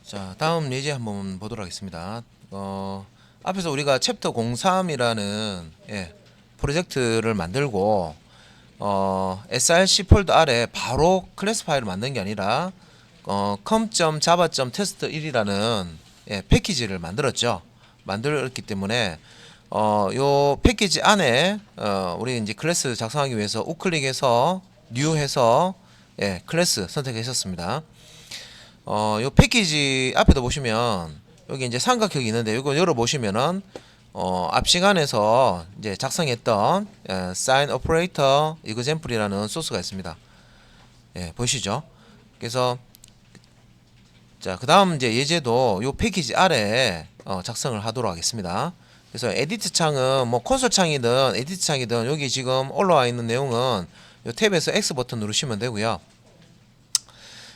자, 다음 예제 한번 보도록 하겠습니다. 앞에서 우리가 챕터 03이라는 프로젝트를 만들고 src 폴더 아래 바로 클래스 파일을 만든 게 아니라 com.java.test1이라는 패키지를 만들었죠. 만들었기 때문에 요 패키지 안에 우리 이제 클래스 작성하기 위해서 우클릭해서 뉴 해서 클래스 선택하셨습니다. 요 패키지 앞에도 보시면 여기 이제 삼각형이 있는데 이거 열어보시면은 앞 시간에서 이제 작성했던 sign operator example이라는 소스가 있습니다. 보시죠. 그래서 자, 그다음 이제 예제도 요 패키지 아래에 작성을 하도록 하겠습니다. 그래서 에디트 창은 뭐 콘솔 창이든 에디트 창이든 여기 지금 올라와 있는 내용은 요 탭에서 X 버튼 누르시면 되고요.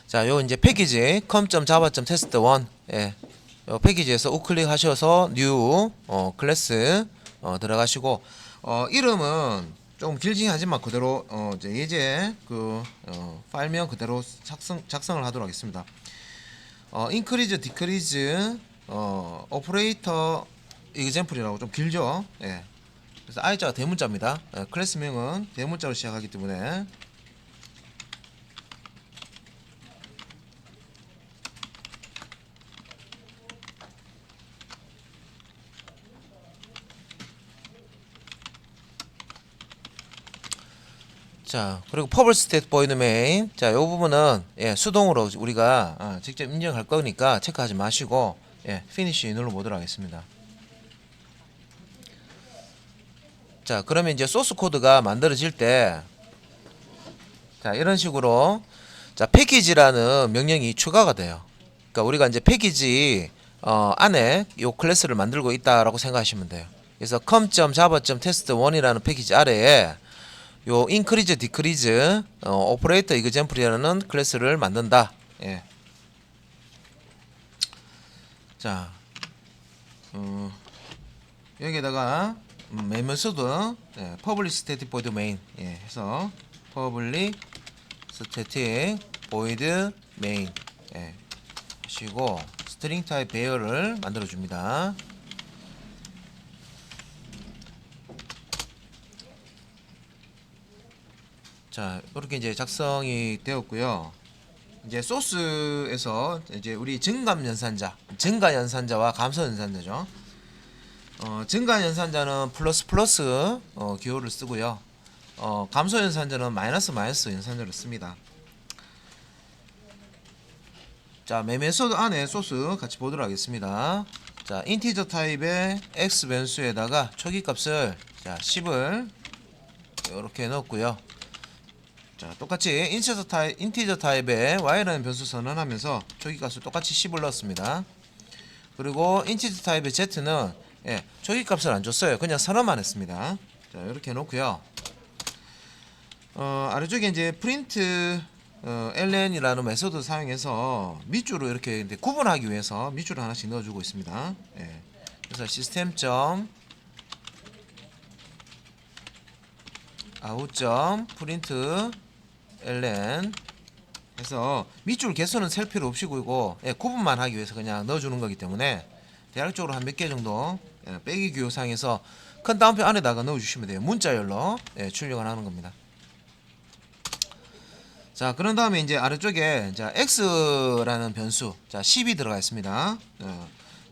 자, 요 이제 패키지 com.java.test1 요 패키지에서 우클릭 하셔서 new 클래스 들어가시고 이름은 조금 길진 하지만 그대로 이제 예제 그 파일명 그대로 작성을 하도록 하겠습니다. increase, decrease, operator example이라고 좀 길죠. 그래서 I자가 대문자입니다. 클래스명은 대문자로 시작하기 때문에 자, 그리고 public state void main. 자, 요 부분은 수동으로 우리가 직접 입력할 거니까 체크하지 마시고 finish 눌러 보도록 하겠습니다. 자, 그러면 이제 소스 코드가 만들어질 때 자, 이런 식으로 자, 패키지라는 명령이 추가가 돼요. 그러니까 우리가 이제 패키지 안에 요 클래스를 만들고 있다라고 생각하시면 돼요. 그래서 com.java.test1이라는 패키지 아래에 요 increase, decrease, operator example이라는 클래스를 만든다. 자, 여기에다가 메인 메소드 public static void main 해서 public static void main 하시고 string type bear를 만들어 줍니다. 자, 이렇게 이제 작성이 되었고요. 이제 소스에서 이제 우리 증감 연산자, 증가 연산자와 감소 연산자죠. 증가 연산자는 플러스 기호를 쓰고요. 감소 연산자는 마이너스 연산자를 씁니다. 자, 메소드 안에 소스 같이 보도록 하겠습니다. 자, 인티저 타입의 x 변수에다가 초기 값을 자, 10을 이렇게 넣었고요. 자, 똑같이 인티저 타입의 y라는 변수 선언하면서 초기 값을 똑같이 10을 넣었습니다. 그리고 인티저 타입의 z는 초기 값을 안 줬어요. 그냥 선언만 했습니다. 자, 이렇게 해놓고요. 아래쪽에 이제 프린트 ln이라는 메소드 사용해서 밑줄을 이렇게 이제 구분하기 위해서 밑줄을 하나씩 넣어주고 있습니다. 그래서 시스템.out. print ln 해서 밑줄 개수는 셀 필요 없이고 이거 구분만 하기 위해서 그냥 넣어주는 거기 때문에 대략적으로 한 몇 개 정도 빼기 규칙상에서 큰 따옴표 안에다가 넣어주시면 돼요. 문자열로 출력을 하는 겁니다. 자, 그런 다음에 이제 아래쪽에 자, x라는 변수 자 10이 들어가 있습니다.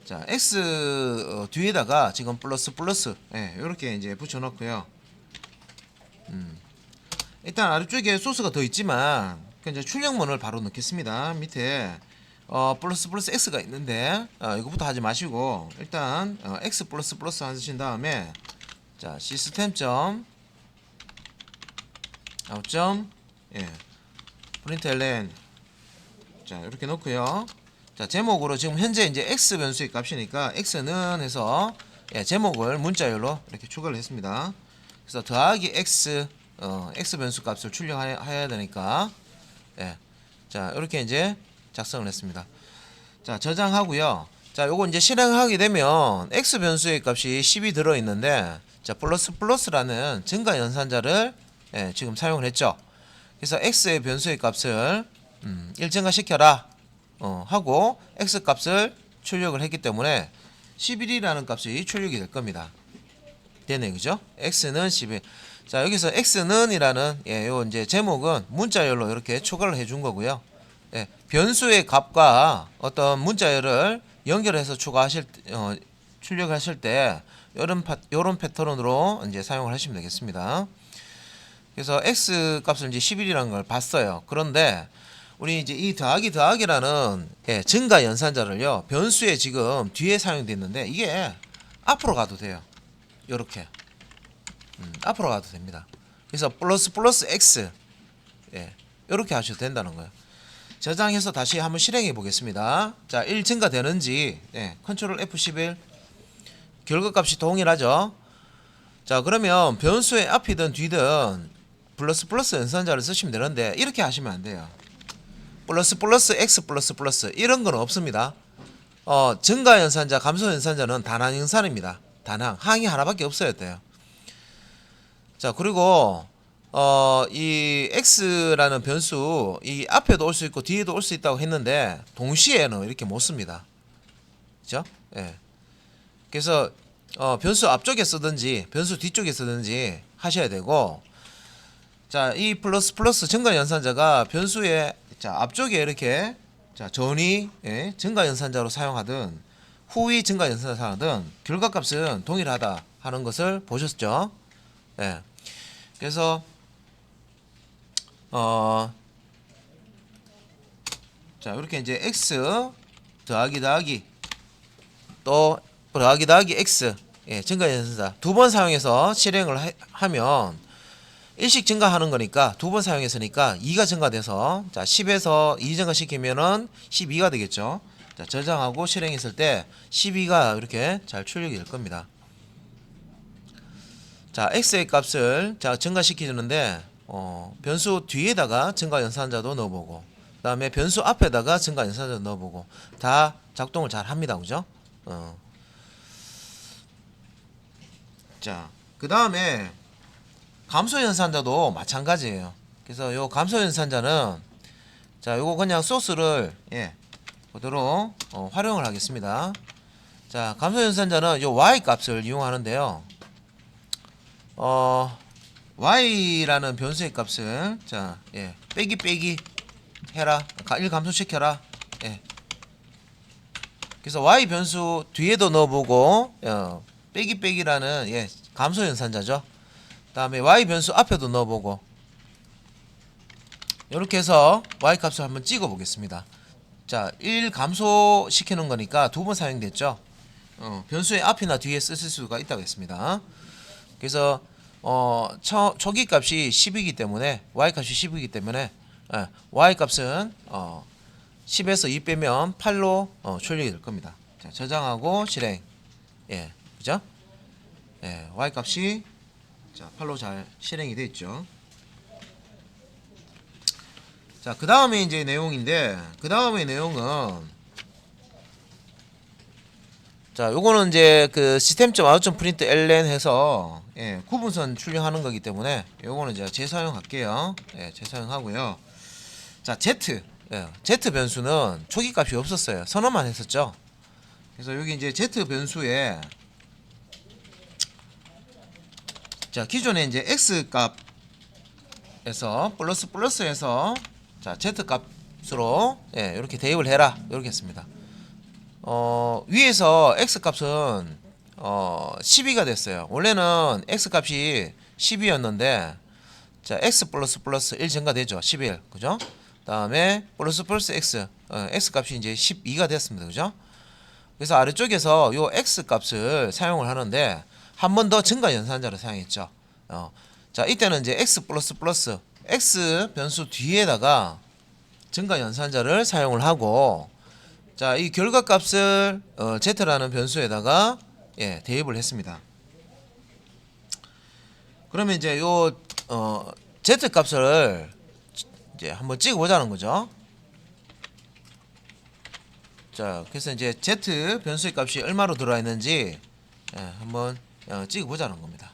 자, x 뒤에다가 지금 플러스 이렇게 이제 붙여놓고요. 일단 아래쪽에 소스가 더 있지만 이제 출력문을 바로 넣겠습니다. 밑에 플러스 x가 있는데 이거부터 하지 마시고 일단 x 하신 다음에 자, 시스템.out. 프린트 ln 자, 이렇게 놓고요. 자, 제목으로 지금 현재 이제 x 변수의 값이니까 x는 해서 제목을 문자열로 이렇게 추가를 했습니다. 그래서 더하기 x x 변수 값을 출력해야 되니까 자, 이렇게 이제 작성을 했습니다. 자, 저장하고요. 자, 요거 이제 실행하게 되면 x 변수의 값이 10이 들어 있는데 자, 플러스라는 증가 연산자를 지금 사용을 했죠. 그래서 x의 변수의 값을 1증가 시켜라 하고 x 값을 출력을 했기 때문에 11이라는 값이 출력이 될 겁니다. 되네, 그죠? x는 11. 자, 여기서 x는 이라는 요 이제 제목은 문자열로 이렇게 초과를 해준 거고요. 변수의 값과 어떤 문자열을 연결해서 추가하실 출력하실 때 요런 패턴으로 이제 사용을 하시면 되겠습니다. 그래서 x 값을 이제 11이라는 걸 봤어요. 그런데 우리 이제 이 더하기라는 증가 연산자를요, 변수에 지금 뒤에 사용되어 있는데 이게 앞으로 가도 돼요. 요렇게 앞으로 가도 됩니다. 그래서 플러스 x 요렇게 하셔도 된다는 거예요. 저장해서 다시 한번 실행해 보겠습니다. 자, 1 증가되는지 컨트롤 F11 결과값이 동일하죠. 자, 그러면 변수의 앞이든 뒤든 플러스 연산자를 쓰시면 되는데 이렇게 하시면 안 돼요. 플러스 x 플러스 이런 건 없습니다. 증가 연산자, 감소 연산자는 단항 연산입니다. 단항, 항이 하나밖에 없어야 돼요. 자, 그리고 이 x라는 변수 이 앞에도 올 수 있고 뒤에도 올 수 있다고 했는데 동시에는 이렇게 못 씁니다. 그죠? 그래서 변수 앞쪽에 쓰든지 변수 뒤쪽에 쓰든지 하셔야 되고, 자, 이 플러스 증가 연산자가 변수의 앞쪽에 이렇게 전위 증가 연산자로 사용하든 후위 증가 연산자 사용하든 결과값은 동일하다 하는 것을 보셨죠? 그래서 자, 이렇게 이제 x 더하기 또 더하기 x 증가 연산자 두 번 사용해서 실행을 하면 일씩 증가하는 거니까 두 번 사용했으니까 2가 증가돼서, 자, 10에서 2 증가시키면은 12가 되겠죠. 자, 저장하고 실행했을 때 12가 이렇게 잘 출력이 될 겁니다. 자, x의 값을 증가시키는데 변수 뒤에다가 증가 연산자도 넣어보고, 그 다음에 변수 앞에다가 증가 연산자도 넣어보고 다 작동을 잘 합니다. 그죠? 자, 그 다음에 감소 연산자도 마찬가지예요. 그래서 요 감소 연산자는, 자, 요거 그냥 소스를 그대로 활용을 하겠습니다. 자, 감소 연산자는 요 y 값을 이용하는데요. y라는 변수의 값을 빼기 해라, 1 감소시켜라. 그래서 y 변수 뒤에도 넣어보고 빼기라는 감소 연산자죠. 그 다음에 y 변수 앞에도 넣어보고 이렇게 해서 y 값을 한번 찍어 보겠습니다. 자, 1 감소시키는 거니까 두 번 사용됐죠. 변수의 앞이나 뒤에 쓰실 수가 있다고 했습니다. 그래서 초기 값이 10이기 때문에 y 값이 10이기 때문에 y 값은 10에서 2 빼면 8로 출력이 될 겁니다. 자, 저장하고 실행. 그죠? y 값이 8로 잘 실행이 되어 있죠. 자, 그 다음에 이제 내용인데, 그 다음의 내용은, 자, 요거는 이제 그 system.out.println 해서 구분선 출력하는 거기 때문에 요거는 이제 재사용할게요. 재사용하고요. 자, z 변수는 초기 값이 없었어요. 선언만 했었죠. 그래서 여기 이제 z 변수에, 자, 기존에 이제 x 값에서 플러스에서 자, z 값으로 이렇게 대입을 해라, 이렇게 했습니다. 위에서 x 값은 12가 됐어요. 원래는 x 값이 12였는데, 자, x 플러스 1 증가되죠. 11, 그죠? 다음에 플러스 x x 값이 이제 12가 됐습니다. 그죠? 그래서 아래쪽에서 요 x 값을 사용을 하는데 한 번 더 증가 연산자를 사용했죠. 자, 이때는 이제 x 플러스 x 변수 뒤에다가 증가 연산자를 사용을 하고, 자, 이 결과값을 z라는 변수에다가 대입을 했습니다. 그러면 이제 요 z 값을 이제 한번 찍어 보자는 거죠. 자, 그래서 이제 z 변수의 값이 얼마로 들어와 있는지 한번 찍어 보자는 겁니다.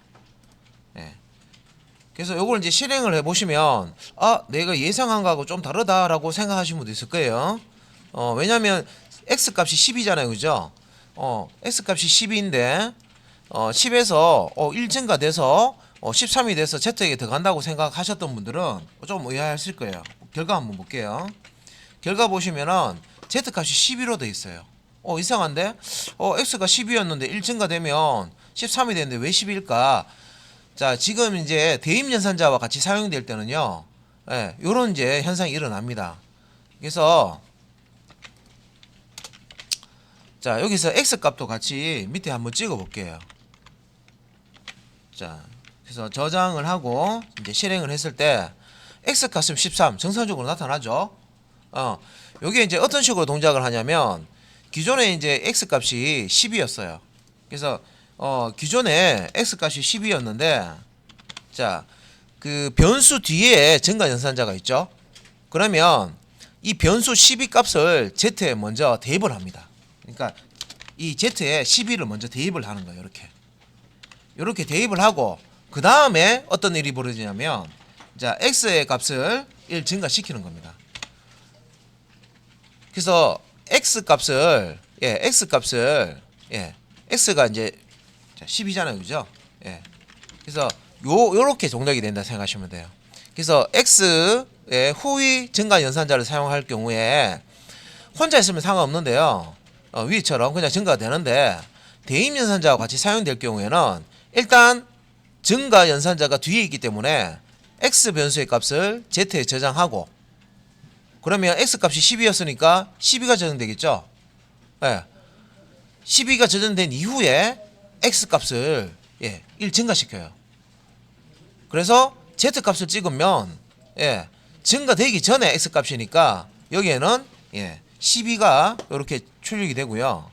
그래서 요걸 이제 실행을 해 보시면 내가 예상한 거하고 좀 다르다라고 생각하시는 분도 있을 거예요. 왜냐면 x 값이 10이잖아요, 그죠? x 값이 10인데 10에서 1 증가돼서 13이 돼서 z에게 들어간다고 생각하셨던 분들은 좀 의아하실 거예요. 결과 한번 볼게요. 결과 보시면은 z 값이 12로 돼 있어요. 이상한데? x가 10이었는데 1 증가되면 13이 되는데 왜 10일까? 자, 지금 이제 대입 연산자와 같이 사용될 때는요, 요런 이제 현상이 일어납니다. 그래서 자, 여기서 x 값도 같이 밑에 한번 찍어 볼게요. 자, 그래서 저장을 하고 이제 실행을 했을 때 x 값은 13 정상적으로 나타나죠. 요게 이제 어떤 식으로 동작을 하냐면 기존에 이제 x 값이 10이었어요. 그래서 기존에 x 값이 10이었는데 자, 그 변수 뒤에 증가 연산자가 있죠. 그러면 이 변수 12 값을 z에 먼저 대입을 합니다. 그러니까 이 z에 12를 먼저 대입을 하는 거예요. 이렇게 대입을 하고 그 다음에 어떤 일이 벌어지냐면 자, x의 값을 1 증가시키는 겁니다. 그래서 x 값을 x가 이제 10이잖아요, 그죠? 그래서 요렇게 동작이 된다 생각하시면 돼요. 그래서 x의 후위 증가 연산자를 사용할 경우에 혼자 있으면 상관없는데요. 위처럼 그냥 증가가 되는데 대입 연산자와 같이 사용될 경우에는 일단 증가 연산자가 뒤에 있기 때문에 x 변수의 값을 z에 저장하고 그러면 x 값이 10이었으니까 12가 저장되겠죠. 12가 저장된 이후에 x 값을 1 증가시켜요. 그래서 z 값을 찍으면 증가되기 전에 x 값이니까 여기에는 12가 이렇게 출력이 되고요.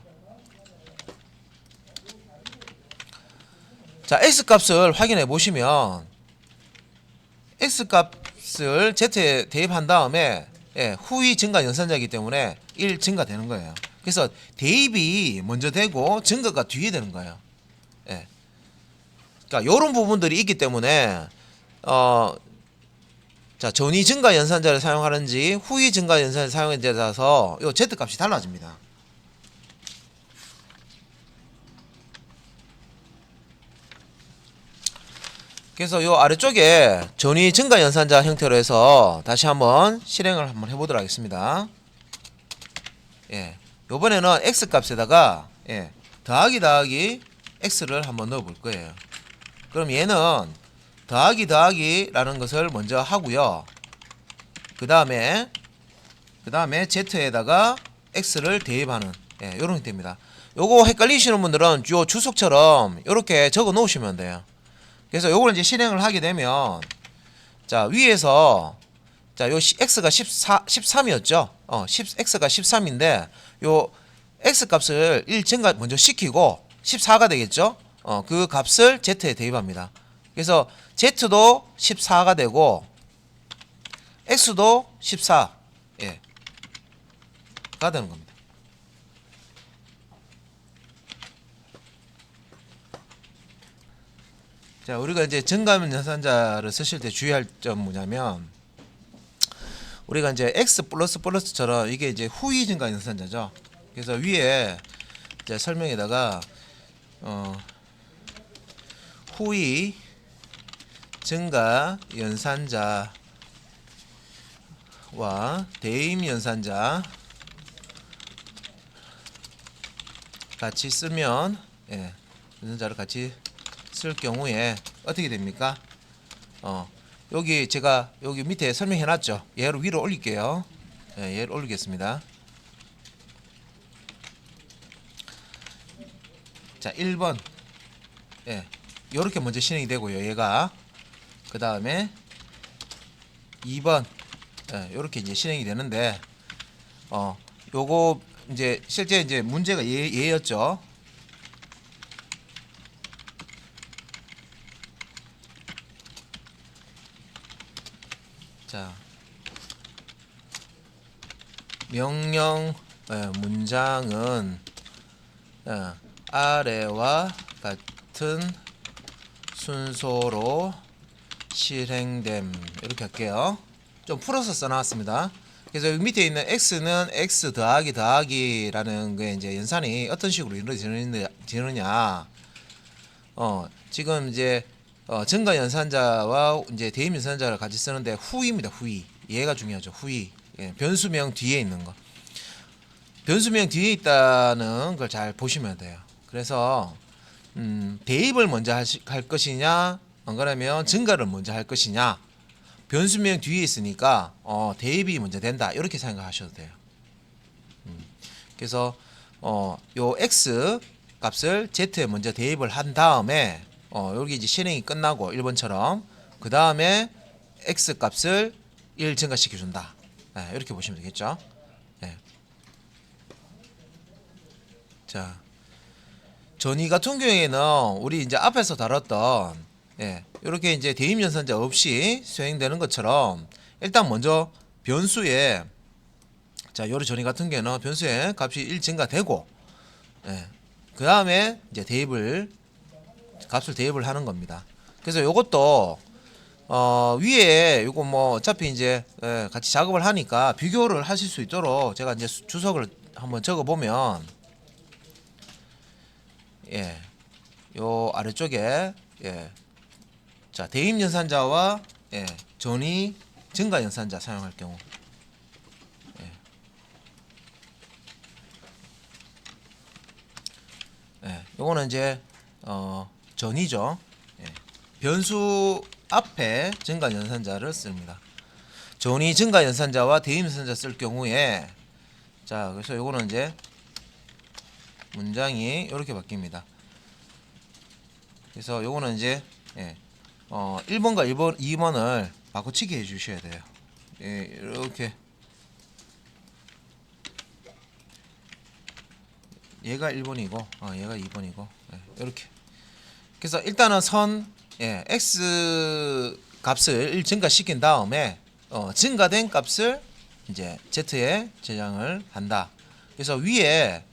자, x 값을 확인해 보시면 x 값을 z에 대입한 다음에 후위 증가 연산자이기 때문에 1 증가되는 거예요. 그래서 대입이 먼저 되고 증가가 뒤에 되는 거예요. 그러니까 이런 부분들이 있기 때문에 자, 전위 증가 연산자를 사용하는지 후위 증가 연산자를 사용하는지에 따라서 이 z 값이 달라집니다. 그래서 이 아래쪽에 전위 증가 연산자 형태로 해서 다시 한번 실행을 한번 해보도록 하겠습니다. 요번에는 x 값에다가 더하기 x를 한번 넣어 볼 거예요. 그럼 얘는 더하기라는 것을 먼저 하고요. 그 다음에 z에다가 x를 대입하는 요런 형태입니다. 요거 헷갈리시는 분들은 요 주석처럼 요렇게 적어 놓으시면 돼요. 그래서 요걸 이제 실행을 하게 되면 자, 위에서 자, 요 x가 13이었죠. x가 13인데 요 x 값을 1 증가 먼저 시키고 14가 되겠죠. 그 값을 z에 대입합니다. 그래서 z도 14가 되고 x도 14가 되는 겁니다. 자, 우리가 이제 증가면 연산자를 쓰실 때 주의할 점 뭐냐면 우리가 이제 x 플러스처럼 이게 이제 후위 증가 연산자죠. 그래서 위에 이제 설명에다가 후위 증가 연산자와 대입 연산자 같이 쓰면 연산자를 같이 쓸 경우에 어떻게 됩니까? 여기 제가 여기 밑에 설명해 놨죠. 얘를 위로 올릴게요. 얘를 올리겠습니다. 자, 1번 요렇게 먼저 실행이 되고요. 얘가 그 다음에 2번 요렇게 이제 실행이 되는데 요거 이제 실제 이제 문제가 얘였죠. 자, 명령 문장은 아래와 같은 순서로 실행됨 이렇게 할게요. 좀 풀어서 써놨습니다. 그래서 여기 밑에 있는 x는 x 더하기 더하기라는 게 이제 연산이 어떤 식으로 이루어지느냐. 지금 이제 증가 연산자와 이제 대입 연산자를 같이 쓰는데 후입니다. 후이. 얘가 중요하죠. 후이. 예, 변수명 뒤에 있는 거. 변수명 뒤에 있다는 걸 잘 보시면 돼요. 그래서 대입을 먼저 할 것이냐, 안 그러면 증가를 먼저 할 것이냐. 변수명 뒤에 있으니까 대입이 먼저 된다. 이렇게 생각하셔도 돼요. 그래서 요 x 값을 z에 먼저 대입을 한 다음에 여기 이제 실행이 끝나고 1번처럼 그 다음에 x 값을 1 증가시켜 준다. 네, 이렇게 보시면 되겠죠. 네. 자, 전이 같은 경우에는 우리 이제 앞에서 다뤘던 이렇게 이제 대입 연산자 없이 수행되는 것처럼 일단 먼저 변수에 자, 요리 전이 같은 경우에는 변수에 값이 1 증가되고 그 다음에 이제 값을 대입을 하는 겁니다. 그래서 요것도 위에 요거 뭐 어차피 이제 같이 작업을 하니까 비교를 하실 수 있도록 제가 이제 주석을 한번 적어 보면 요 아래쪽에 자, 대입 연산자와 전이 증가 연산자 사용할 경우 요거는 이제 전이죠. 변수 앞에 증가 연산자를 씁니다. 전이 증가 연산자와 대입 연산자 쓸 경우에 자, 그래서 요거는 이제 문장이 이렇게 바뀝니다. 그래서 요거는 이제 1번과 2번을 바꿔치기 해 주셔야 돼요. 이렇게 얘가 1번이고 얘가 2번이고 이렇게. 그래서 일단은 선 x 값을 1 증가시킨 다음에 증가된 값을 이제 z에 저장을 한다. 그래서 위에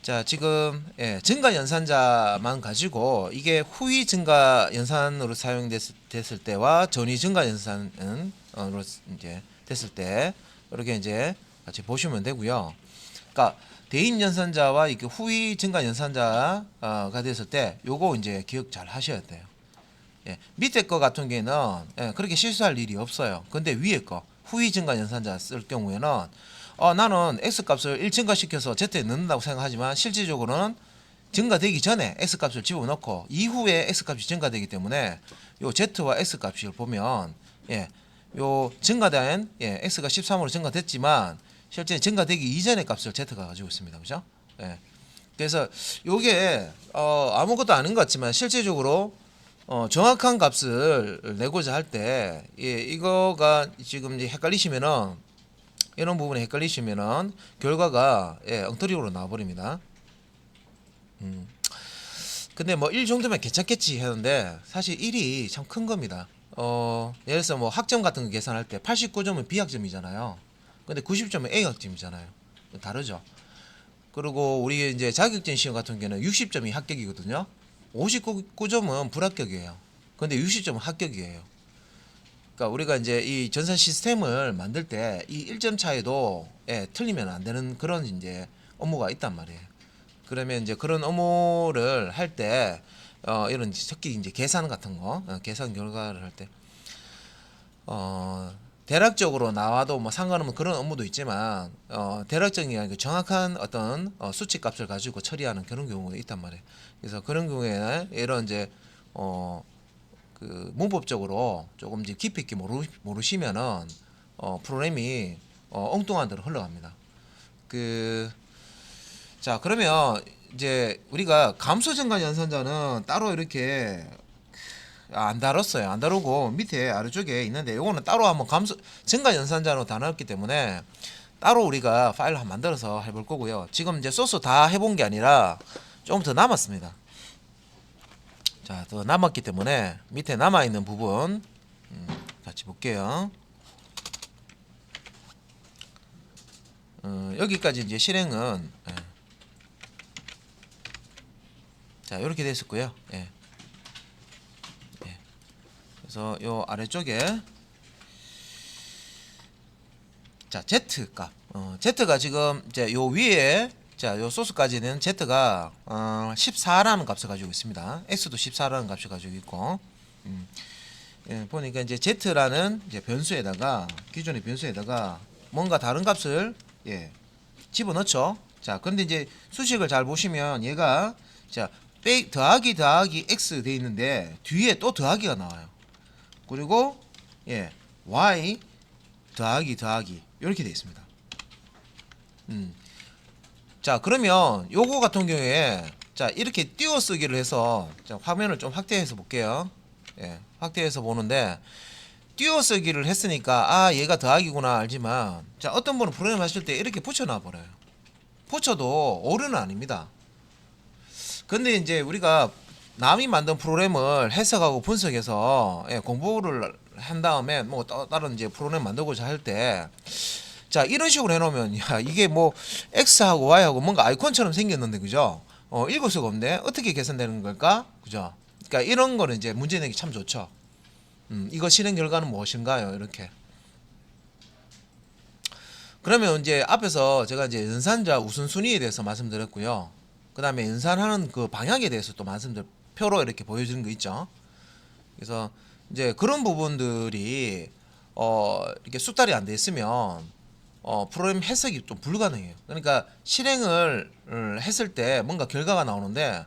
자, 지금 증가 연산자만 가지고 이게 후위 증가 연산으로 사용됐을 때와 전위 증가 연산으로 이제 됐을 때 이렇게 이제 같이 보시면 되고요. 그러니까 대입 연산자와 이렇게 후위 증가 연산자가 됐을 때 요거 이제 기억 잘 하셔야 돼요. 밑에 거 같은 경우에는 그렇게 실수할 일이 없어요. 근데 위에 거 후위 증가 연산자 쓸 경우에는 나는 x 값을 1 증가시켜서 z에 넣는다고 생각하지만 실질적으로는 증가되기 전에 x 값을 집어넣고 이후에 x 값이 증가되기 때문에 요 z와 x 값을 보면 요 증가된 x가 13으로 증가됐지만 실제 증가되기 이전의 값을 z가 가지고 있습니다. 그죠? 그래서 요게 아무것도 아닌 것 같지만 실제적으로 정확한 값을 내고자 할 때 이거가 지금 이제 헷갈리시면은 이런 부분에 헷갈리시면은 결과가 엉터리로 나와버립니다. 근데 뭐 1 정도면 괜찮겠지 했는데 사실 1이 참 큰 겁니다. 예를 들어서 뭐 학점 같은 거 계산할 때 89점은 B학점이잖아요. 근데 90점은 A학점이잖아요. 다르죠. 그리고 우리 이제 자격증 시험 같은 경우는 60점이 합격이거든요. 59점은 불합격이에요. 근데 60점은 합격이에요. 그러니까 우리가 이제 이 전산 시스템을 만들 때 이 1점 차이도 틀리면 안 되는 그런 이제 업무가 있단 말이에요. 그러면 이제 그런 업무를 할 때 이런 특히 이제 계산 같은 거 계산 결과를 할 때 대략적으로 나와도 뭐 상관없는 그런 업무도 있지만 대략적인 아니고 정확한 어떤 수치 값을 가지고 처리하는 그런 경우가 있단 말이에요. 그래서 그런 경우에는 이런 이제 그 문법적으로 조금 이제 깊이 있게 모르시면은 프로그램이 엉뚱한 대로 흘러갑니다. 자, 그러면 이제 우리가 감소 증가 연산자는 따로 이렇게 안 다뤘어요. 안 다루고 밑에 아래쪽에 있는데 요거는 따로 한번 증가 연산자로 다 나왔기 때문에 따로 우리가 파일을 한번 만들어서 해볼 거고요. 지금 이제 소스 다 해본 게 아니라 조금 더 남았습니다. 자, 더 남았기 때문에 밑에 남아있는 부분 같이 볼게요. 여기까지 이제 실행은 자, 이렇게 됐었고요. 그래서 요 아래쪽에 자, Z 값. Z가 지금 이제 요 위에 자, 요 소스까지는 Z가 14라는 값을 가지고 있습니다. X도 14라는 값을 가지고 있고. 보니까 이제 Z라는 이제 변수에다가 기존의 변수에다가 뭔가 다른 값을 집어넣죠. 자, 근데 이제 수식을 잘 보시면 얘가 자, 더하기 X 돼 있는데 뒤에 또 더하기가 나와요. 그리고 Y 더하기 이렇게 돼 있습니다. 자, 그러면 요거 같은 경우에 자, 이렇게 띄어쓰기를 해서 자, 화면을 좀 확대해서 볼게요. 확대해서 보는데 띄어쓰기를 했으니까 얘가 더하기구나 알지만 자, 어떤 분은 프로그램 하실 때 이렇게 붙여놔 버려요. 붙여도 오류는 아닙니다. 근데 이제 우리가 남이 만든 프로그램을 해석하고 분석해서 공부를 한 다음에 뭐 다른 이제 프로그램 만들고자 할 때 자, 이런 식으로 해놓으면 야, 이게 뭐 X하고 Y하고 뭔가 아이콘처럼 생겼는데 그죠? 읽을 수가 없네. 어떻게 계산되는 걸까? 그죠? 그러니까 이런 거는 이제 문제 내기 참 좋죠. 이거 실행 결과는 무엇인가요? 이렇게. 그러면 이제 앞에서 제가 이제 연산자 우선순위에 대해서 말씀드렸고요. 그 다음에 연산하는 그 방향에 대해서 또 표로 이렇게 보여주는 거 있죠. 그래서 이제 그런 부분들이 이렇게 숙달이 안 돼 있으면 프로그램 해석이 좀 불가능해요. 그러니까 실행을 했을 때 뭔가 결과가 나오는데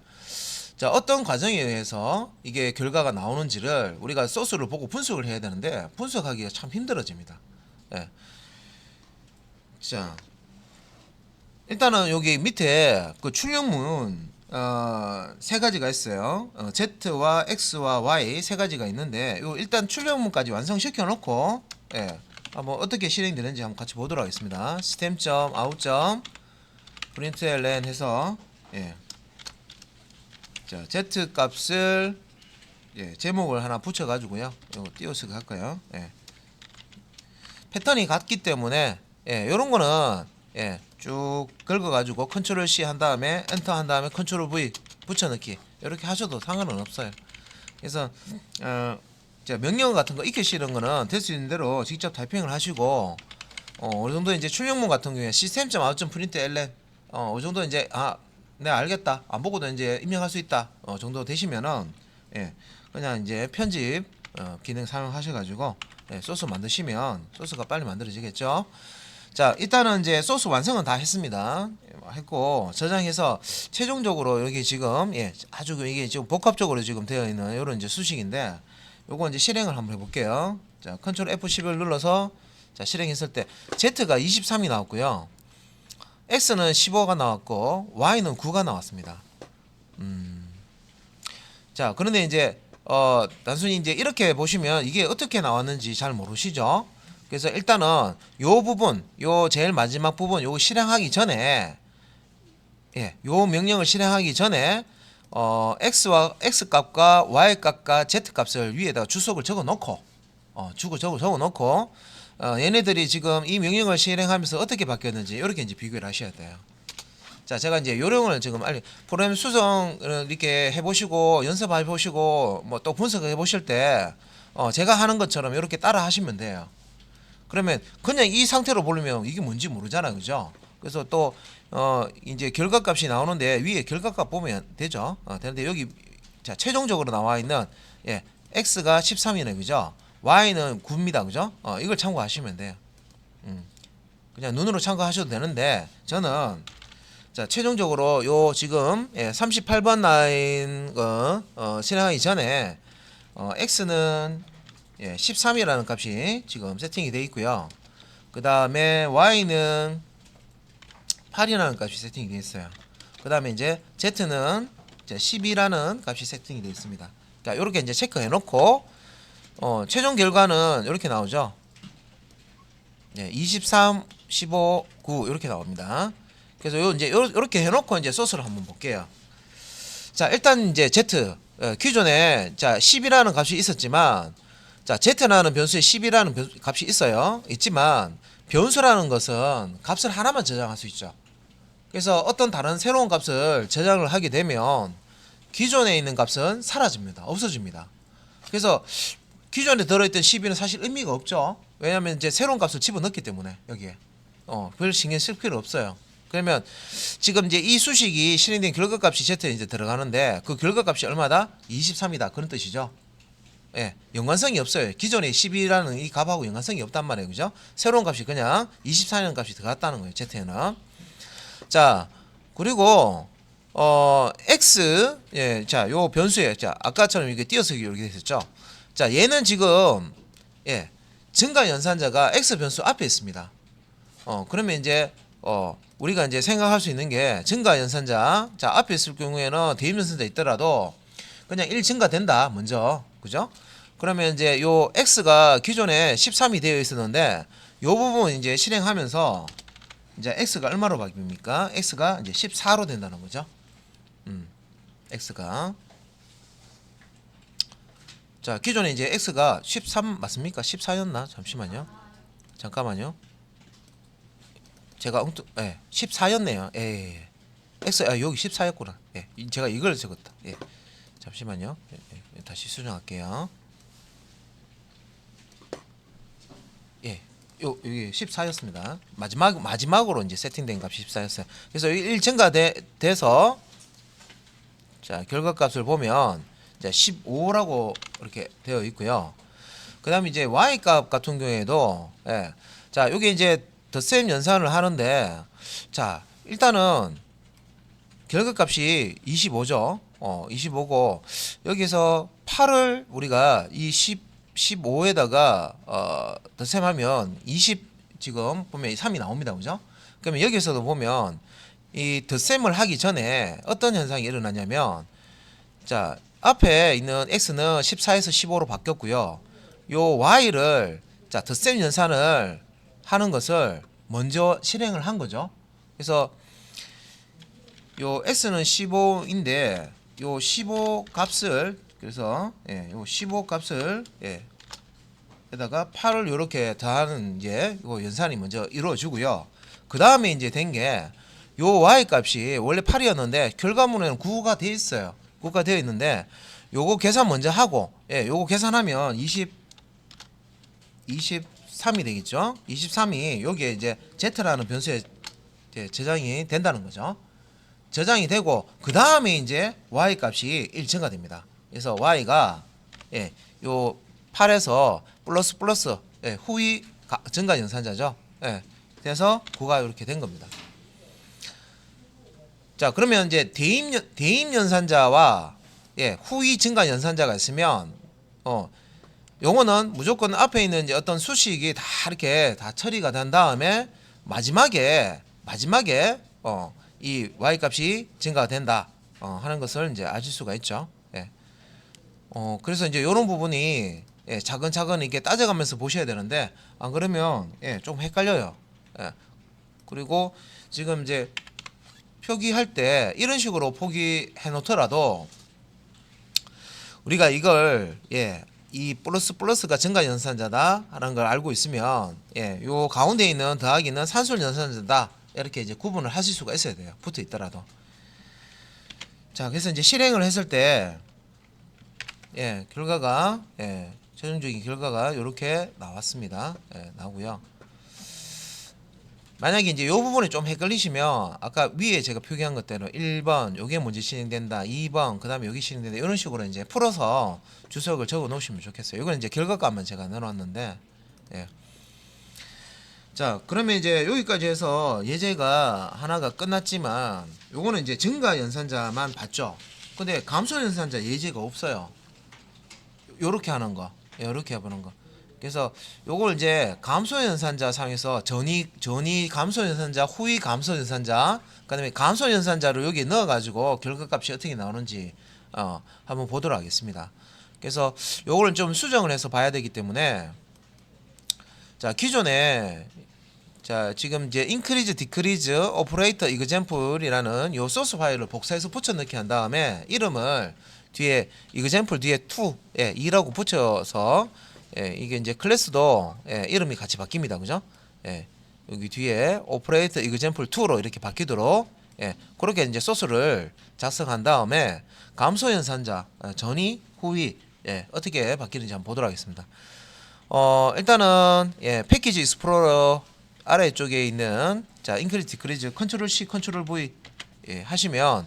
자, 어떤 과정에 의해서 이게 결과가 나오는지를 우리가 소스를 보고 분석을 해야 되는데 분석하기가 참 힘들어집니다. 자, 일단은 여기 밑에 그 출력문 세 가지가 있어요. Z와 X와 Y 세 가지가 있는데 요 일단 출력문까지 완성시켜 놓고 한번 어떻게 실행되는지 한번 같이 보도록 하겠습니다. system.out.println 해서 자, Z 값을 제목을 하나 붙여 가지고요. 이거 띄어쓰기 할까요? 패턴이 같기 때문에 요런 거는 쭉 긁어 가지고 컨트롤 C 한 다음에 엔터 한 다음에 컨트롤 V 붙여넣기 이렇게 하셔도 상관은 없어요. 그래서 명령 같은 거 익히시는 거는 될 수 있는 대로 직접 타이핑을 하시고 어느 정도 이제 출력문 같은 경우에 system.out.println 어느 정도 이제 네 알겠다 안 보고도 이제 입력할 수 있다 정도 되시면은 그냥 이제 편집 기능 사용하셔가지고 소스 만드시면 소스가 빨리 만들어지겠죠. 자, 일단은 이제 소스 완성은 다 했습니다. 했고 저장해서 최종적으로 여기 지금 아주 이게 지금 복합적으로 지금 되어 있는 이런 이제 수식인데 요거 이제 실행을 한번 해볼게요. 자, 컨트롤 F11 눌러서 자, 실행했을 때 Z가 23이 나왔고요. X는 15가 나왔고 Y는 9가 나왔습니다. 자, 그런데 이제 단순히 이제 이렇게 보시면 이게 어떻게 나왔는지 잘 모르시죠? 그래서 일단은 요 부분, 요 제일 마지막 부분 요거 실행하기 전에 요 명령을 실행하기 전에 X 값과 Y 값과 Z 값을 위에다가 주석을 적어 놓고 적어 놓고 얘네들이 지금 이 명령을 실행하면서 어떻게 바뀌었는지 이렇게 이제 비교를 하셔야 돼요. 자, 제가 이제 요령을 지금 프로그램 수정을 이렇게 해보시고 연습해 보시고 뭐 또 분석해 보실 때 제가 하는 것처럼 이렇게 따라 하시면 돼요. 그러면 그냥 이 상태로 보려면 이게 뭔지 모르잖아요, 그죠? 그래서 또 이제 결과값이 나오는데 위에 결과값 보면 되죠. 되는데 여기 자, 최종적으로 나와 있는 X가 13이네, 그죠? Y는 9입니다, 그죠? 이걸 참고하시면 돼요. 그냥 눈으로 참고하셔도 되는데 저는 자, 최종적으로 요 지금 38번 라인 실행하기 전에 X는 13이라는 값이 지금 세팅이 되어 있고요. 그 다음에 Y는 8이라는 값이 세팅이 되어 있어요. 그 다음에 이제 Z는 12라는 값이 세팅이 되어 있습니다. 그러니까 이렇게 이제 체크해 놓고 최종 결과는 이렇게 나오죠. 23, 15, 9 이렇게 나옵니다. 그래서 이제 이렇게 해놓고 이제 소스를 한번 볼게요. 자, 일단 이제 Z 기존에 자 10이라는 값이 있었지만 자 Z라는 변수에 10이라는 값이 있지만 변수라는 것은 값을 하나만 저장할 수 있죠. 그래서 어떤 다른 새로운 값을 저장을 하게 되면 기존에 있는 값은 사라집니다. 없어집니다. 그래서 기존에 들어있던 12는 사실 의미가 없죠. 왜냐하면 이제 새로운 값을 집어넣기 때문에 여기에 별 신경 쓸 필요 없어요. 그러면 지금 이제 이 수식이 실행된 결과값이 Z에 이제 들어가는데 그 결과값이 얼마다? 23이다 그런 뜻이죠. 예, 연관성이 없어요. 기존의 12라는 이 값하고 연관성이 없단 말이에요. 그죠? 새로운 값이 그냥 24라는 값이 들어갔다는 거예요. Z에는. 자, 그리고 X 예, 자, 요 변수에 자, 아까처럼 이렇게 띄어쓰기 이렇게 됐었죠. 자, 얘는 지금 예, 증가 연산자가 X 변수 앞에 있습니다. 그러면 이제 우리가 이제 생각할 수 있는 게 증가 연산자 자, 앞에 있을 경우에는 대입 연산자 있더라도 그냥 1 증가된다. 먼저. 그죠? 그러면 이제 요 X가 기존에 13이 되어 있었는데 요 부분 이제 실행하면서 이제 X가 얼마로 바뀝니까? X가 이제 14로 된다는 거죠. X가 자, 기존에 이제 X가 13 맞습니까? 14였나? 잠시만요. 잠깐만요. 제가 14였네요. 예. X 여기 14였구나. 예. 제가 이걸 적었다. 예. 잠시만요. 예. 다시 수정할게요. 예. 여기 14였습니다. 마지막으로 이제 세팅된 값이 14였어요. 그래서 1 증가돼서 자, 결과값을 보면 이제 15라고 이렇게 되어 있고요. 그다음에 이제 y 값 같은 경우에도 예. 자, 여기 이제 덧셈 연산을 하는데 자, 일단은 결과값이 25죠. 25고 여기서 8을 우리가 이 15에다가 덧셈하면 20 지금 보면 3이 나옵니다. 그죠? 그러면 여기서도 보면 이 덧셈을 하기 전에 어떤 현상이 일어나냐면 자, 앞에 있는 x는 14에서 15로 바뀌었고요. 요 y를 자, 덧셈 연산을 하는 것을 먼저 실행을 한 거죠. 그래서 요 x는 15인데 요 15 값을 그래서 요 15 값을 에다가 8을 이렇게 더하는 이제 요 연산이 먼저 이루어지고요. 그 다음에 이제 된 게 요 y 값이 원래 8이었는데 결과물에는 9가 돼 있어요. 9가 되어 있는데 요거 계산 먼저 하고 요거 계산하면 23이 되겠죠. 23이 여기에 이제 z라는 변수에 저장이 된다는 거죠. 저장이 되고 그 다음에 이제 y 값이 1 증가됩니다. 그래서 y가 요 8에서 플러스 후위 증가 연산자죠. 그래서 9가 이렇게 된 겁니다. 자, 그러면 이제 대입 연산자와 후위 증가 연산자가 있으면 요거는 무조건 앞에 있는 이제 어떤 수식이 다 이렇게 다 처리가 된 다음에 마지막에 이 y 값이 증가가 된다 하는 것을 이제 아실 수가 있죠. 그래서 이제 이런 부분이 차근차근 이렇게 따져가면서 보셔야 되는데 안 그러면 좀 헷갈려요. 그리고 지금 이제 표기할 때 이런 식으로 표기해 놓더라도 우리가 이걸 이 플러스가 증가 연산자다 하는 걸 알고 있으면 요 가운데 있는 더하기는 산술 연산자다 이렇게 이제 구분을 하실 수가 있어야 돼요. 붙어 있더라도. 자, 그래서 이제 실행을 했을 때 결과가 최종적인 결과가 이렇게 나왔습니다. 나오고요. 만약에 이제 이 부분이 좀 헷갈리시면 아까 위에 제가 표기한 것대로 1번 요게 먼저 실행된다, 2번 그다음에 여기 실행된다 이런 식으로 이제 풀어서 주석을 적어 놓으시면 좋겠어요. 이건 이제 결과값만 제가 넣어놨는데 자, 그러면 이제 여기까지 해서 예제가 하나가 끝났지만 요거는 이제 증가 연산자만 봤죠. 근데 감소 연산자 예제가 없어요. 요렇게 하는 거, 요렇게 해보는 거. 그래서 요걸 이제 감소 연산자 상에서 전이 감소 연산자, 후위 감소 연산자, 그다음에 감소 연산자를 여기 넣어가지고 결과값이 어떻게 나오는지 한번 보도록 하겠습니다. 그래서 요거를 좀 수정을 해서 봐야 되기 때문에 자, 기존에 자, 지금 이제 increase, decrease, operator, example이라는 요 소스 파일을 복사해서 붙여넣기 한 다음에 이름을 뒤에 example 뒤에 2라고 붙여서 이게 이제 클래스도 이름이 같이 바뀝니다. 그죠? 여기 뒤에 operator example 2로 이렇게 바뀌도록 그렇게 이제 소스를 작성한 다음에 감소 연산자 전이 후위 예, 어떻게 바뀌는지 한번 보도록 하겠습니다. 일단은 예, 패키지 익스플로러 아래쪽에 있는 자, 인크리즈 디크리즈 컨트롤 C 컨트롤 V 예, 하시면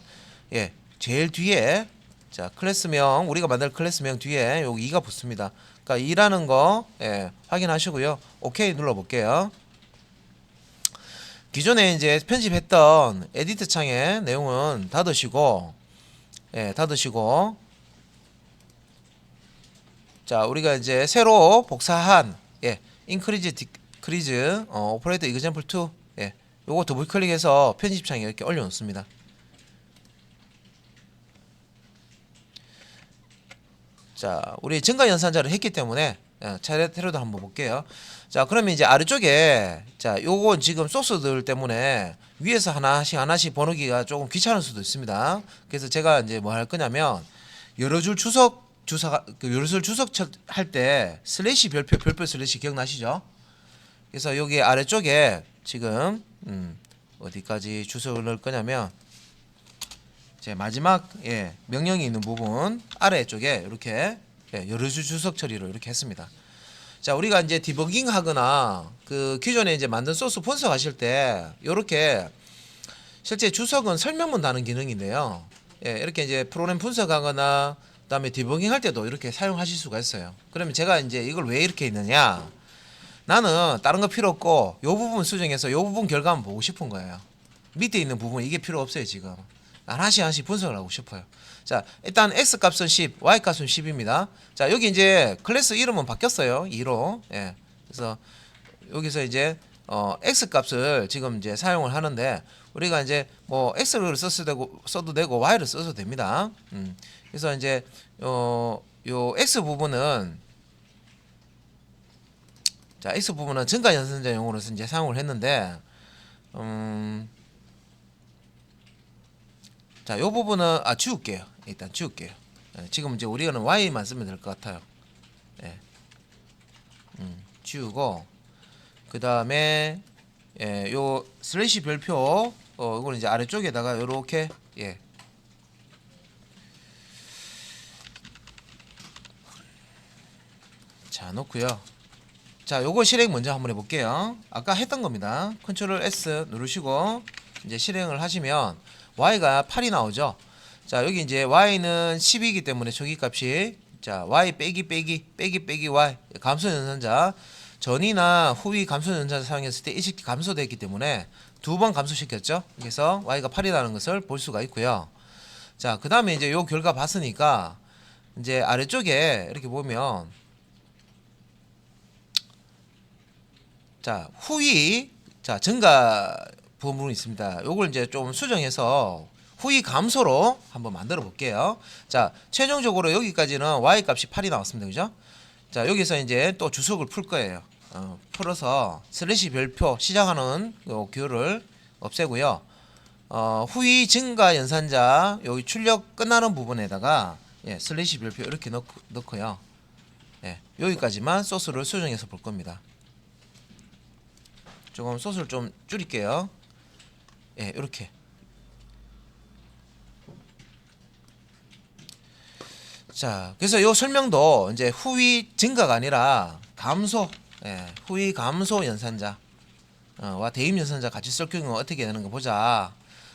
예, 제일 뒤에 자, 클래스명 우리가 만들 클래스명 뒤에 여기 2가 붙습니다. 그러니까 2라는 거 예, 확인하시고요. 오케이 눌러 볼게요. 기존에 이제 편집했던 에디트 창의 내용은 닫으시고 예, 닫으시고 자, 우리가 이제 새로 복사한 예, 인크리즈 디크리즈 오퍼레이터 이그젬플 2 예, 요거 더블 클릭해서 편집창에 이렇게 올려 놓습니다. 자, 우리 증가 연산자를 했기 때문에 차례대로도 한번 볼게요. 자, 그러면 이제 아래쪽에 자, 요거 지금 소스들 때문에 위에서 하나씩 번호기가 조금 귀찮을 수도 있습니다. 그래서 제가 이제 뭐 할 거냐면 여러 줄 주사가 여러 줄 주석 할 때 슬래시 별표 슬래시 기억나시죠? 그래서 여기 아래쪽에 지금 어디까지 주석을 넣을 거냐면 제 마지막 예, 명령이 있는 부분 아래쪽에 이렇게 예, 여러 줄 주석 처리로 이렇게 했습니다. 자, 우리가 이제 디버깅 하거나 그 기존에 이제 만든 소스 분석하실 때 이렇게 실제 주석은 설명문 다는 기능인데요. 예, 이렇게 이제 프로그램 분석하거나 그다음에 디버깅 할 때도 이렇게 사용하실 수가 있어요. 그러면 제가 이제 이걸 왜 이렇게 있느냐? 나는 다른 거 필요 없고 요 부분 수정해서 요 부분 결과만 보고 싶은 거예요. 밑에 있는 부분 이게 필요 없어요, 지금. 하나씩 분석을 하고 싶어요. 자, 일단 x 값은 10, y 값은 10입니다. 자, 여기 이제 클래스 이름은 바뀌었어요. 2로. 예. 그래서 여기서 이제 x 값을 지금 이제 사용을 하는데 우리가 이제 뭐 x를 써도 되고 y를 써도 됩니다. 그래서 이제 요 x 부분은 자, x 부분은 증가 연산자용으로서 이제 사용을 했는데 자, 요 부분은 지울게요. 일단 지울게요. 예, 지금 이제 우리는 y만 쓰면 될 것 같아요. 예. 지우고 그 다음에 예, 요 슬래시 별표 이거는 이제 아래쪽에다가 요렇게 예. 자, 놓고요. 자, 요거 실행 먼저 한번 해볼게요. 아까 했던 겁니다. 컨트롤 S 누르시고 이제 실행을 하시면 y가 8이 나오죠. 자, 여기 이제 y는 10이기 때문에 초기값이 자, y 빼기 y 감소 연산자 전이나 후위 감소 연산자 사용했을 때 일식 감소됐기 때문에 두 번 감소시켰죠. 그래서 y가 8이라는 것을 볼 수가 있고요. 자, 그 다음에 이제 요 결과 봤으니까 이제 아래쪽에 이렇게 보면 자, 후위 자, 증가 부분이 있습니다. 요걸 이제 좀 수정해서 후위 감소로 한번 만들어 볼게요. 자, 최종적으로 여기까지는 y 값이 8이 나왔습니다. 그죠? 자, 여기서 이제 또 주석을 풀 거예요. 풀어서 슬래시 별표 시작하는 요 규를 없애고요. 후위 증가 연산자 여기 출력 끝나는 부분에다가 예, 슬래시 별표 이렇게 넣고요. 예, 여기까지만 소스를 수정해서 볼 겁니다. 조금 소스를 좀 줄일게요. 예, 이렇게. 자, 그래서 이 설명도 이제 후위 증가가 아니라 감소, 예, 후위 감소 연산자 와 대입 연산자 같이 쓸 경우 어떻게 되는 거 보자.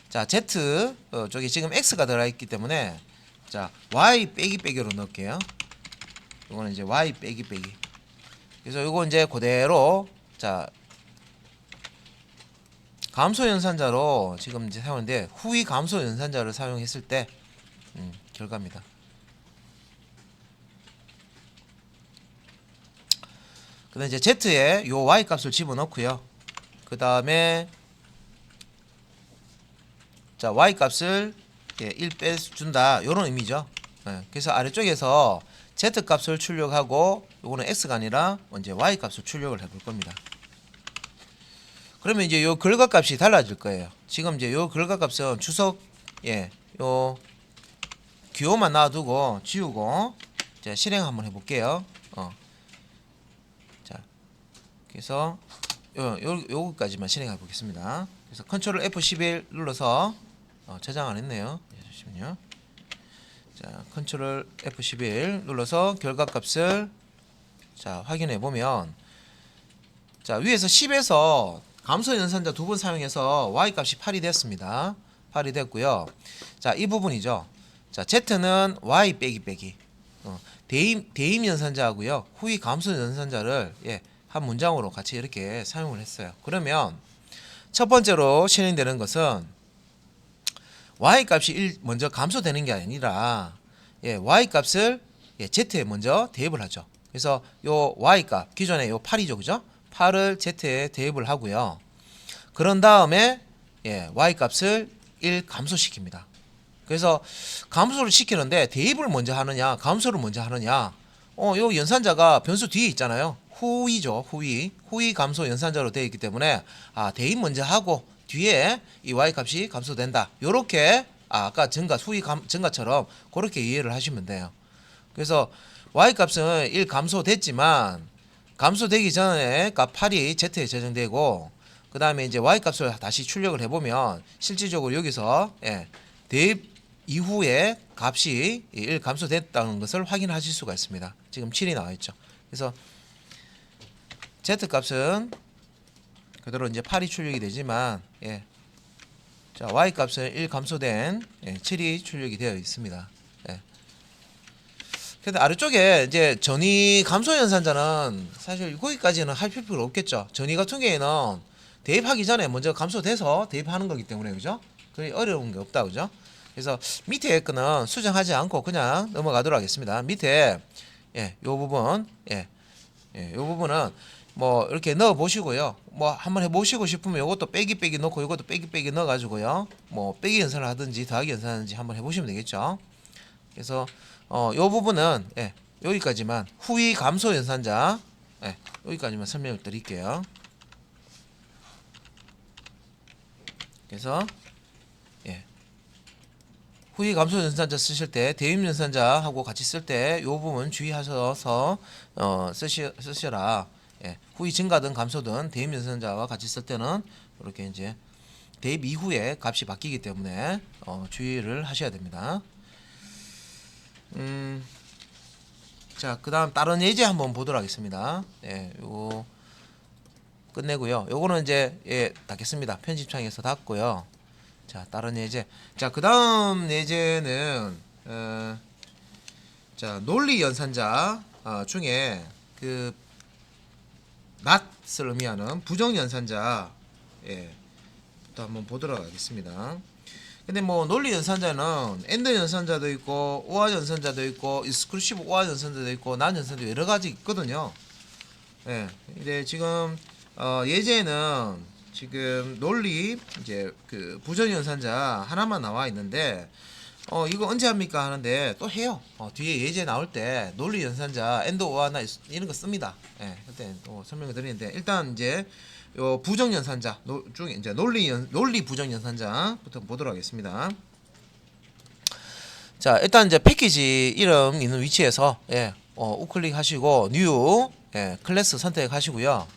자, Z 저기 지금 X가 들어가 있기 때문에 자, Y 빼기로 넣을게요. 이거는 이제 Y 빼기. 그래서 이거 이제 그대로 자. 감소 연산자로 지금 이제 사용하는데 후위 감소 연산자를 사용했을 때 결과입니다. 그다음 이제 Z에 요 Y 값을 집어넣고요. 그 다음에 자, Y 값을 1 빼준다 요런 의미죠. 예, 그래서 아래쪽에서 Z 값을 출력하고 요거는 X가 아니라 이제 Y 값을 출력을 해볼 겁니다. 그러면 이제 요 결과값이 달라질 거예요. 지금 이제 요 결과값은 주석 요 기호만 놔두고 지우고 자, 실행 한번 해볼게요. 자, 그래서 요거까지만 실행해 보겠습니다. 그래서 컨트롤 F11 눌러서 저장 안 했네요. 잠시만요. 자, 컨트롤 F11 눌러서 결과값을 자, 확인해 보면 자, 위에서 10에서 감소 연산자 두 번 사용해서 y 값이 8이 됐습니다. 8이 됐고요. 자, 이 부분이죠. 자, Z는 y 빼기 빼기. 대임 연산자하고요. 후위 감소 연산자를 한 문장으로 같이 이렇게 사용을 했어요. 그러면 첫 번째로 실행되는 것은 y 값이 1 먼저 감소되는 게 아니라 y 값을 z에 먼저 대입을 하죠. 그래서 요 y 값 기존에 요 8이죠, 그죠? 8을 z에 대입을 하고요. 그런 다음에 y 값을 1 감소시킵니다. 그래서 감소를 시키는데 대입을 먼저 하느냐, 감소를 먼저 하느냐. 요 연산자가 변수 뒤에 있잖아요. 후위죠, 후위 감소 연산자로 되어 있기 때문에 대입 먼저 하고 뒤에 이 y 값이 감소된다. 요렇게 아까 후위 증가처럼 그렇게 이해를 하시면 돼요. 그래서 y 값은 1 감소됐지만 감소되기 전에 값 8이 z에 저장되고 그 다음에 이제 y 값을 다시 출력을 해보면 실질적으로 여기서 대입 이후에 값이 1 감소됐다는 것을 확인하실 수가 있습니다. 지금 7이 나와 있죠. 그래서 z 값은 그대로 이제 8이 출력이 되지만 자, y 값은 1 감소된 7이 출력이 되어 있습니다. 근데 아래쪽에 이제 전위 감소 연산자는 사실 거기까지는 할 필요가 없겠죠. 전위 같은 경우에는 대입하기 전에 먼저 감소돼서 대입하는 거기 때문에 그죠? 그리 어려운 게 없다 그죠? 그래서 밑에 거는 수정하지 않고 그냥 넘어가도록 하겠습니다. 밑에 요 부분 요 부분은 뭐 이렇게 넣어 보시고요. 뭐 한번 해 보시고 싶으면 요것도 빼기 빼기 넣고 요것도 빼기 빼기 넣어 가지고요. 뭐 빼기 연산을 하든지 더하기 연산을 하든지 한번 해 보시면 되겠죠. 그래서 요 부분은 여기까지만 후위 감소 연산자 여기까지만 설명을 드릴게요. 그래서 후위 감소 연산자 쓰실 때 대입 연산자하고 같이 쓸 때 요 부분 주의하셔서 쓰셔라. 후위 증가든 감소든 대입 연산자와 같이 쓸 때는 이렇게 이제 대입 이후에 값이 바뀌기 때문에 주의를 하셔야 됩니다. 자, 그다음 다른 예제 한번 보도록 하겠습니다. 요 끝내고요. 요거는 이제 닫겠습니다. 편집창에서 닫고요. 자, 다른 예제. 자, 그다음 예제는 자, 논리 연산자 중에 그 not을 의미하는 부정 연산자 또 한번 보도록 하겠습니다. 근데 뭐 논리 연산자는 엔드 연산자도 있고 오화 연산자도 있고 익스클루시브 오화 연산자도 있고 난 연산자도 여러 가지 있거든요. 근데 지금 예제는 지금 논리 이제 그 부정 연산자 하나만 나와 있는데 이거 언제 합니까 하는데 또 해요. 뒤에 예제 나올 때 논리 연산자 엔드 오화나 이런 거 씁니다. 그때 또 설명을 드리는데 일단 이제 요 부정 연산자 중에 이제 논리 부정 연산자부터 보도록 하겠습니다. 자, 일단 이제 패키지 이름 있는 위치에서 우클릭 하시고 뉴 클래스 선택하시고요.